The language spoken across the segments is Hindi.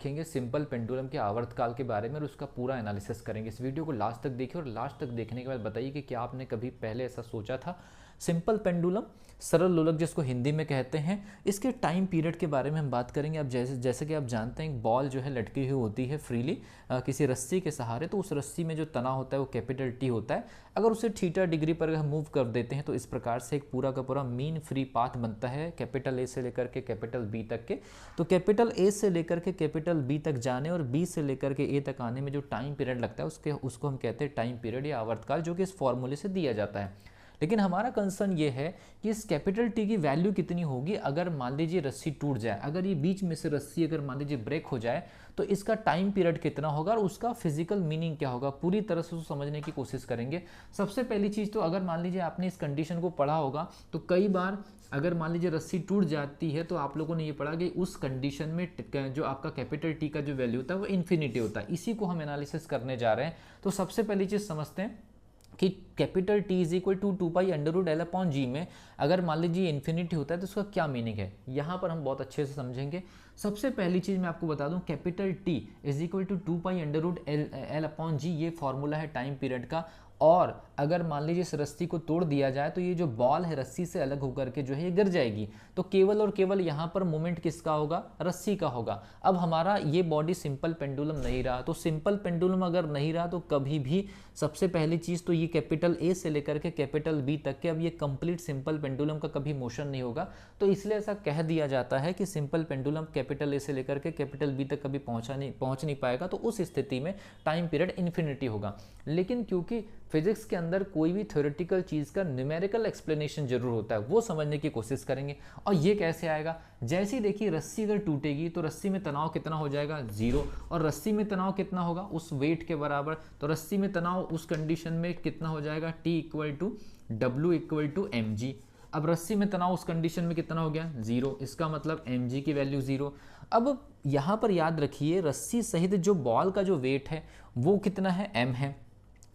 देखेंगे सिंपल पेंडुलम के आवर्तकाल के बारे में और उसका पूरा एनालिसिस करेंगे। इस वीडियो को लास्ट तक देखिए और लास्ट तक देखने के बाद बताइए कि क्या आपने कभी पहले ऐसा सोचा था। सिंपल पेंडुलम, सरल लोलक जिसको हिंदी में कहते हैं, इसके टाइम पीरियड के बारे में हम बात करेंगे। अब जैसे कि आप जानते हैं, बॉल जो है लटकी हुई होती है फ्रीली किसी रस्सी के सहारे, तो उस रस्सी में जो तना होता है वो कैपिटल टी होता है। अगर उसे थीटा डिग्री पर हम मूव कर देते हैं तो इस प्रकार से एक पूरा का पूरा मीन फ्री पाथ बनता है कैपिटल ए से लेकर के कैपिटल बी तक के। तो कैपिटल ए से लेकर के कैपिटल बी तक जाने और बी से लेकर के ए तक आने में जो टाइम पीरियड लगता है उसको हम कहते हैं टाइम पीरियड या आवर्तकाल, जो कि इस फॉर्मूले से दिया जाता है। लेकिन हमारा कंसर्न ये है कि इस कैपिटल टी की वैल्यू कितनी होगी अगर मान लीजिए रस्सी टूट जाए, अगर ये बीच में से रस्सी अगर मान लीजिए ब्रेक हो जाए तो इसका टाइम पीरियड कितना होगा और उसका फिजिकल मीनिंग क्या होगा, पूरी तरह से उसको समझने की कोशिश करेंगे। सबसे पहली चीज़ तो अगर मान लीजिए आपने इस कंडीशन को पढ़ा होगा तो कई बार अगर मान लीजिए रस्सी टूट जाती है तो आप लोगों ने ये पढ़ा कि उस कंडीशन में जो आपका कैपिटल टी का जो वैल्यू होता है वो इन्फिनिटी होता है। इसी को हम एनालिसिस करने जा रहे हैं। तो सबसे पहली चीज़ समझते हैं कि capital T is equal to 2π√L/g में अगर मान लीजिए इन्फिनिटी होता है तो उसका क्या मीनिंग है, यहाँ पर हम बहुत अच्छे से समझेंगे। सबसे पहली चीज़ मैं आपको बता दूं, capital T is equal to 2π√L/g ये फॉर्मूला है टाइम पीरियड का। और अगर मान लीजिए इस रस्सी को तोड़ दिया जाए तो ये जो बॉल है रस्सी से अलग होकर के जो है ये गिर जाएगी, तो केवल और केवल यहाँ पर मोमेंट किसका होगा, रस्सी का होगा। अब हमारा ये बॉडी सिंपल पेंडुलम नहीं रहा, तो सिंपल पेंडुलम अगर नहीं रहा तो कभी भी सबसे पहली चीज़ तो ये कैपिटल ए से लेकर के कैपिटल बी तक के अब ये कंप्लीट सिंपल पेंडुलम का कभी मोशन नहीं होगा। तो इसलिए ऐसा कह दिया जाता है कि सिंपल पेंडुलम कैपिटल ए से लेकर के कैपिटल बी तक कभी पहुँच नहीं पाएगा, तो उस स्थिति में टाइम पीरियड इन्फिनिटी होगा। लेकिन क्योंकि फिजिक्स के अंदर कोई भी थ्योरेटिकल चीज़ का न्यूमेरिकल एक्सप्लेनेशन जरूर होता है, वो समझने की कोशिश करेंगे। और ये कैसे आएगा, जैसे ही देखिए रस्सी अगर टूटेगी तो रस्सी में तनाव कितना हो जाएगा, 0। और रस्सी में तनाव कितना होगा, उस वेट के बराबर। तो रस्सी में तनाव उस कंडीशन में कितना हो जाएगा, T equal to W equal to mg। अब रस्सी में तनाव उस कंडीशन में कितना हो गया, 0। इसका मतलब mg की वैल्यू 0। अब यहाँ पर याद रखिए रस्सी सहित जो बॉल का जो वेट है वो कितना है, m है,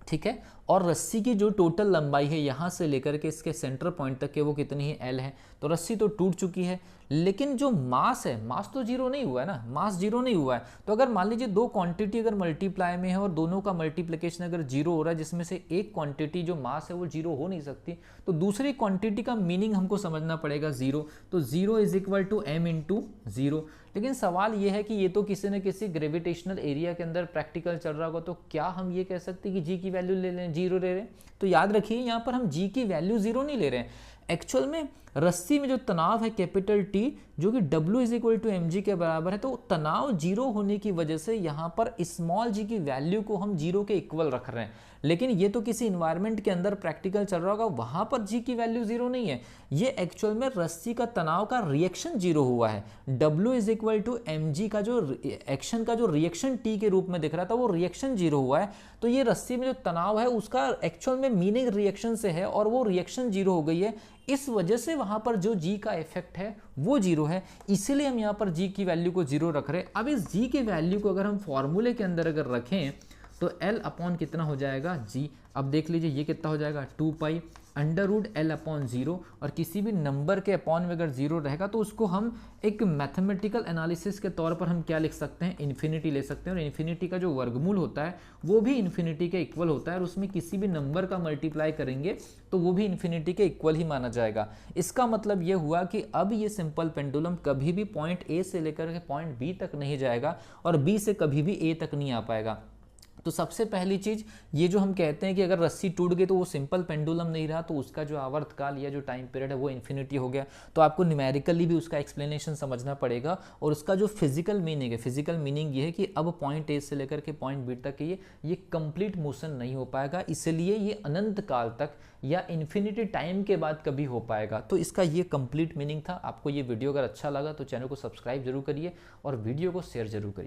ठीक है। और रस्सी की जो टोटल लंबाई है यहाँ से लेकर के इसके सेंटर पॉइंट तक के वो कितनी है, L है। तो रस्सी तो टूट चुकी है, लेकिन जो मास है, मास तो जीरो नहीं हुआ है ना, मास जीरो नहीं हुआ है। तो अगर मान लीजिए दो क्वांटिटी अगर मल्टीप्लाई में है और दोनों का मल्टीप्लिकेशन अगर जीरो हो रहा है, जिसमें से एक क्वांटिटी जो मास है वो जीरो हो नहीं सकती, तो दूसरी क्वांटिटी का मीनिंग हमको समझना पड़ेगा, जीरो। तो zero is equal to m into zero. लेकिन सवाल ये है कि ये तो किसी न किसी ग्रेविटेशनल एरिया के अंदर प्रैक्टिकल चल रहा होगा, तो क्या हम ये कह सकते हैं कि जी की वैल्यू ले लें, जीरो ले रहे हैं। तो याद रखिए यहाँ पर हम जी की वैल्यू जीरो नहीं ले रहे हैं। एक्चुअल में रस्सी में जो तनाव है कैपिटल टी जो कि W is equal to mg के बराबर है, तो तनाव जीरो होने की वजह से यहाँ पर स्मॉल जी की वैल्यू को हम जीरो के इक्वल रख रहे हैं। लेकिन ये तो किसी इन्वायरमेंट के अंदर प्रैक्टिकल चल रहा होगा, वहां पर जी की वैल्यू जीरो नहीं है। ये एक्चुअल में रस्सी का तनाव का रिएक्शन जीरो हुआ है। W is equal to mg का जो एक्शन का जो रिएक्शन टी के रूप में दिख रहा था वो रिएक्शन जीरो हुआ है। तो ये रस्सी में जो तनाव है उसका एक्चुअल में मीनिंग रिएक्शन से है और वो रिएक्शन जीरो हो गई है। इस वजह से वहां पर जो जी का इफेक्ट है वो जीरो है, इसीलिए हम यहाँ पर जी की वैल्यू को जीरो रख रहे हैं। अब इस जी की वैल्यू को अगर हम फॉर्मूले के अंदर अगर रखें तो L अपॉन कितना हो जाएगा, G। अब देख लीजिए ये कितना हो जाएगा, 2π√L/0। और किसी भी नंबर के अपॉन में अगर जीरो रहेगा तो उसको हम एक मैथमेटिकल एनालिसिस के तौर पर हम क्या लिख सकते हैं, इन्फिनिटी ले सकते हैं। और इन्फिनिटी का जो वर्गमूल होता है वो भी इन्फिनिटी के इक्वल होता है, और उसमें किसी भी नंबर का मल्टीप्लाई करेंगे तो वो भी इन्फिनिटी के इक्वल ही माना जाएगा। इसका मतलब ये हुआ कि अब ये सिंपल पेंडुलम कभी भी पॉइंट ए से लेकर के पॉइंट बी तक नहीं जाएगा और बी से कभी भी ए तक नहीं आ पाएगा। तो सबसे पहली चीज ये जो हम कहते हैं कि अगर रस्सी टूट गई तो वो सिंपल पेंडुलम नहीं रहा, तो उसका जो आवर्तकाल या जो टाइम पीरियड है वो इन्फिनिटी हो गया। तो आपको न्यूमेरिकली भी उसका एक्सप्लेनेशन समझना पड़ेगा। और उसका जो फिजिकल मीनिंग है, फिजिकल मीनिंग ये है कि अब पॉइंट ए से लेकर के पॉइंट बी तक ये कंप्लीट मोशन नहीं हो पाएगा, इसलिए ये अनंत काल तक या इन्फिनिटी टाइम के बाद कभी हो पाएगा। तो इसका ये कंप्लीट मीनिंग था। आपको ये वीडियो अगर अच्छा लगा तो चैनल को सब्सक्राइब जरूर करिए और वीडियो को शेयर जरूर करिए।